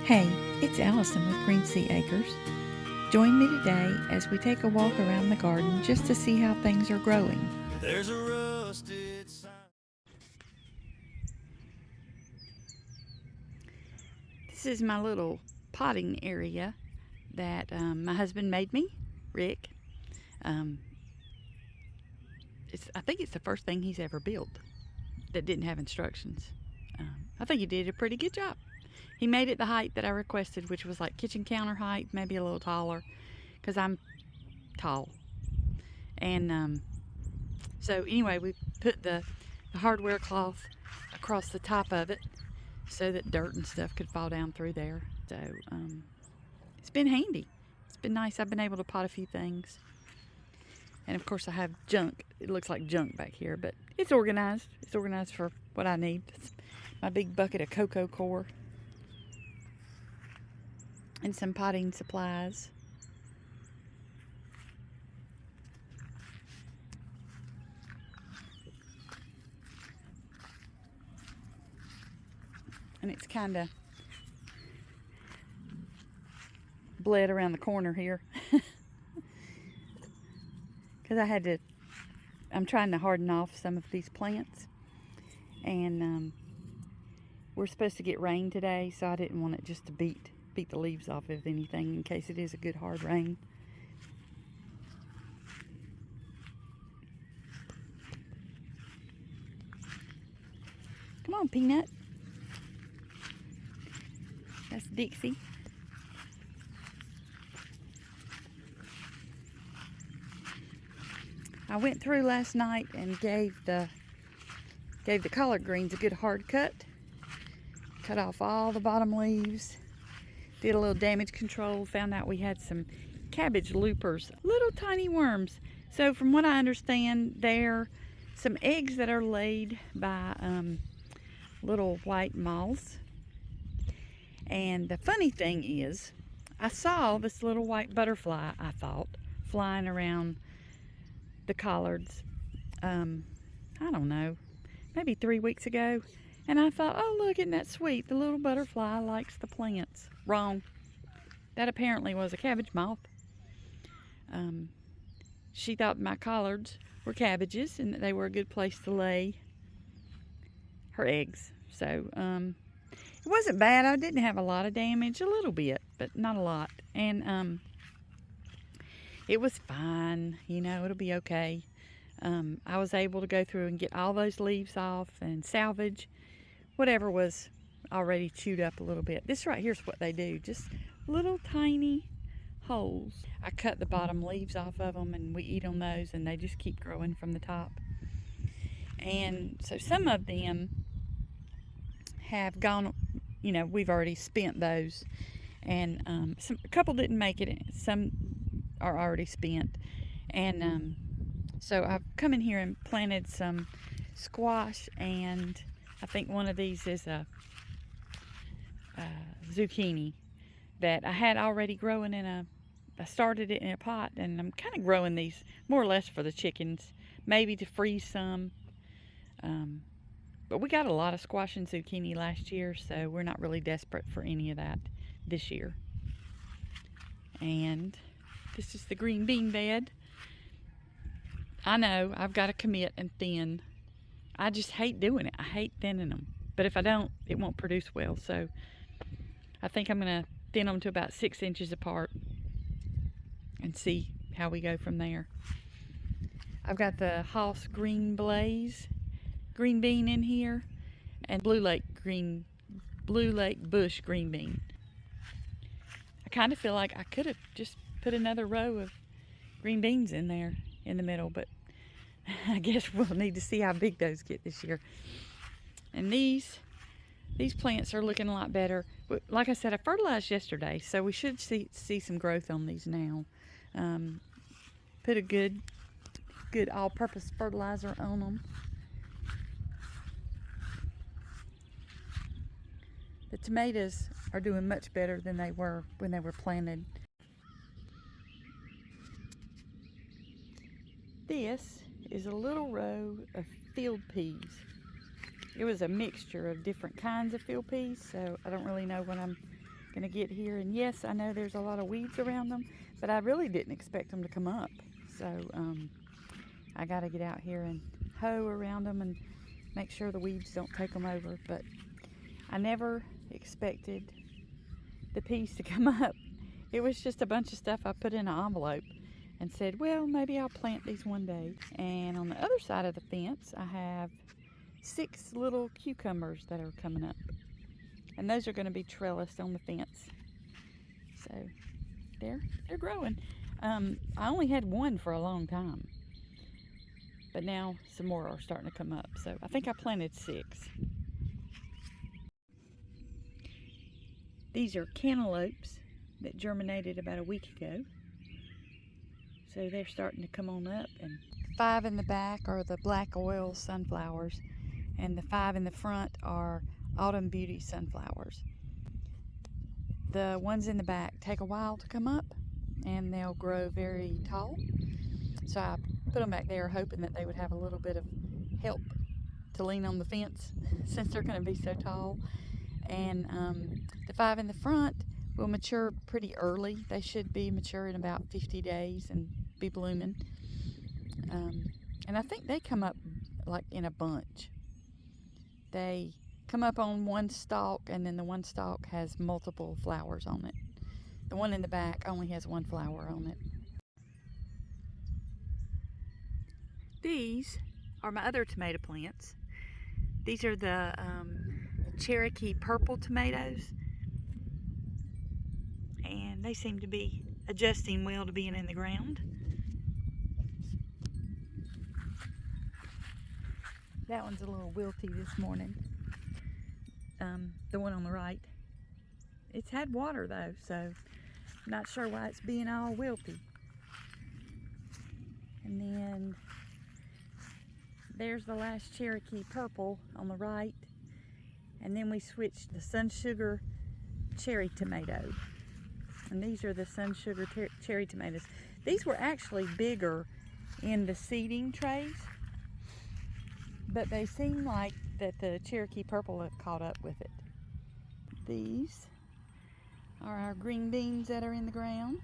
Hey, it's Allison with Green Sea Acres. Join me today as we take a walk around the garden just to see how things are growing. There's a rusted sign. This is my little potting area that my husband made me, Rick. I think it's the first thing he's ever built that didn't have instructions. I think he did a pretty good job. He made it the height that I requested, which was like kitchen counter height, maybe a little taller, because I'm tall. And so anyway, we put the hardware cloth across the top of it so that dirt and stuff could fall down through there. So it's been handy. It's been nice. I've been able to pot a few things. And of course I have junk. It looks like junk back here, but it's organized. It's organized for what I need. It's my big bucket of cocoa coir. And some potting supplies. And it's kind of bled around the corner here. Because I'm trying to harden off some of these plants. And we're supposed to get rain today, so I didn't want it just to beat the leaves off of anything in case it is a good hard rain. Come on, Peanut. That's Dixie. I went through last night and gave the collard greens a good hard cut. Cut off all the bottom leaves. Did a little damage control. Found out we had some cabbage loopers, little tiny worms. So from what I understand, they're some eggs that are laid by little white moths. And the funny thing is, I saw this little white butterfly, I thought, flying around the collards, I don't know, maybe 3 weeks ago. And I thought, oh, look, isn't that sweet? The little butterfly likes the plants. Wrong. That apparently was a cabbage moth. She thought my collards were cabbages and that they were a good place to lay her eggs. So it wasn't bad. I didn't have a lot of damage, a little bit, but not a lot. And it was fine. You know, it'll be okay. I was able to go through and get all those leaves off and salvage whatever was already chewed up a little bit. This right here is what they do, just little tiny holes. I cut the bottom leaves off of them and we eat on those, and they just keep growing from the top. And so some of them have gone, you know, we've already spent those, and a couple didn't make it. Some are already spent. And so I've come in here and planted some squash, and I think one of these is a zucchini that I had already growing I started it in a pot, and I'm kind of growing these more or less for the chickens, maybe to freeze some. But we got a lot of squash and zucchini last year, so we're not really desperate for any of that this year. And this is the green bean bed. I know I've got to commit and thin. I just hate doing it. I hate thinning them. But if I don't, it won't produce well. So I think I'm going to thin them to about 6 inches apart and see how we go from there. I've got the Hoss Green Blaze green bean in here, and Blue Lake Bush green bean. I kind of feel like I could have just put another row of green beans in there in the middle, but I guess we'll need to see how big those get this year. And these plants are looking a lot better. Like I said, I fertilized yesterday, so we should see some growth on these now. Put a good all-purpose fertilizer on them. The tomatoes are doing much better than they were when they were planted. This is a little row of field peas. It was a mixture of different kinds of field peas, so I don't really know what I'm gonna get here, and yes, I know there's a lot of weeds around them, but I really didn't expect them to come up. So I gotta get out here and hoe around them and make sure the weeds don't take them over. But I never expected the peas to come up. It was just a bunch of stuff I put in an envelope and said, well, maybe I'll plant these one day. And on the other side of the fence, I have 6 little cucumbers that are coming up. And those are going to be trellised on the fence. So they're growing. I only had one for a long time, but now some more are starting to come up. So I think I planted 6. These are cantaloupes that germinated about a week ago. So they're starting to come on up. And 5 in the back are the black oil sunflowers, and the 5 in the front are autumn beauty sunflowers. The ones in the back take a while to come up, and they'll grow very tall. So I put them back there hoping that they would have a little bit of help to lean on the fence since they're going to be so tall. And the 5 in the front will mature pretty early. They should be mature in about 50 days and be blooming. And I think they come up like in a bunch. They come up on one stalk, and then the one stalk has multiple flowers on it. The one in the back only has 1 flower on it. These are my other tomato plants. These are the Cherokee purple tomatoes, and they seem to be adjusting well to being in the ground. That one's a little wilty this morning. The one on the right. It's had water though, so I'm not sure why it's being all wilty. And then there's the last Cherokee purple on the right. And then we switched the Sun Sugar cherry tomato. And these are the Sun Sugar cherry tomatoes. These were actually bigger in the seeding trays, but they seem like that the Cherokee purple have caught up with it. These are our green beans that are in the ground.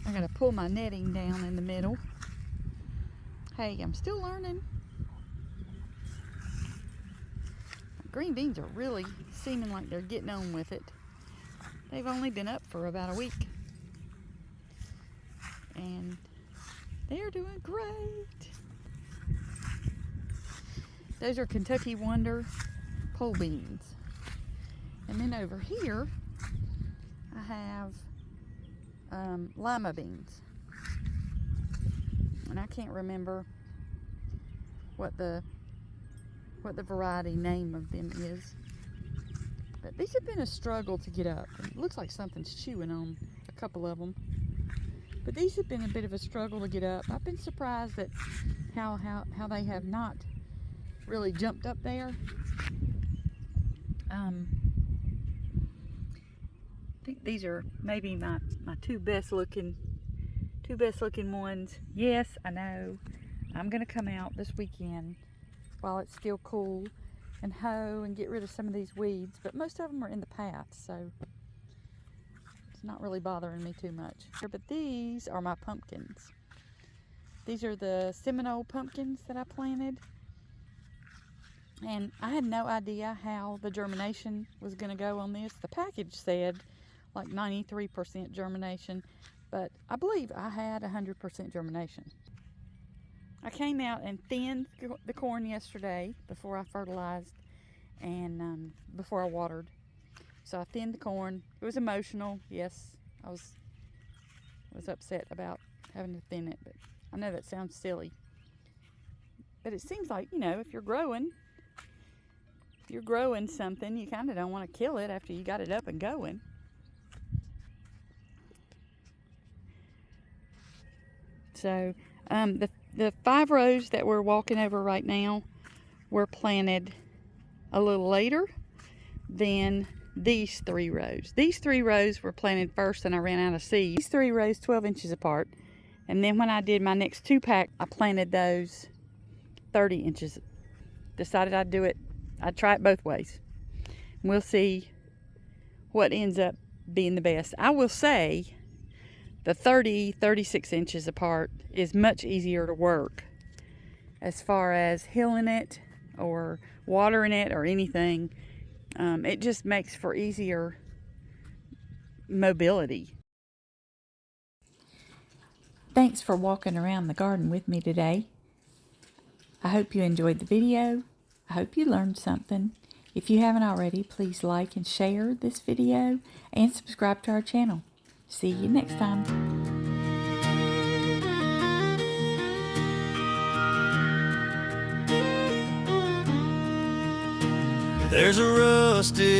I gotta pull my netting down in the middle. Hey, I'm still learning. Green beans are really seeming like they're getting on with it. They've only been up for about a week, and they're doing great. Those are Kentucky Wonder pole beans. And then over here, I have lima beans. And I can't remember what the variety name of them is. But these have been a struggle to get up. It looks like something's chewing on a couple of them. But these have been a bit of a struggle to get up. I've been surprised at how they have not really jumped up there. I think these are maybe my two best looking ones. Yes, I know. I'm gonna come out this weekend while it's still cool and hoe and get rid of some of these weeds, but most of them are in the path, so it's not really bothering me too much. But these are my pumpkins. These are the Seminole pumpkins that I planted, and I had no idea how the germination was going to go on this. The package said like 93% germination, but I believe I had 100% germination. I came out and thinned the corn yesterday before I fertilized and before I watered. So I thinned the corn. It was emotional. Yes, I was upset about having to thin it, but I know that sounds silly. But it seems like, you know, if you're growing something, you kind of don't want to kill it after you got it up and going. So the 5 rows that we're walking over right now were planted a little later than these 3 rows. These 3 rows were planted first and I ran out of seed. These 3 rows 12 inches apart. And then when I did my next 2 pack, I planted those 30 inches. Decided I'd try it both ways. we'll see what ends up being the best. I will say the 36 inches apart is much easier to work as far as hilling it or watering it or anything. It just makes for easier mobility. Thanks for walking around the garden with me today. I hope you enjoyed the video. I hope you learned something. If you haven't already, please like and share this video and subscribe to our channel. See you next time. There's a rusty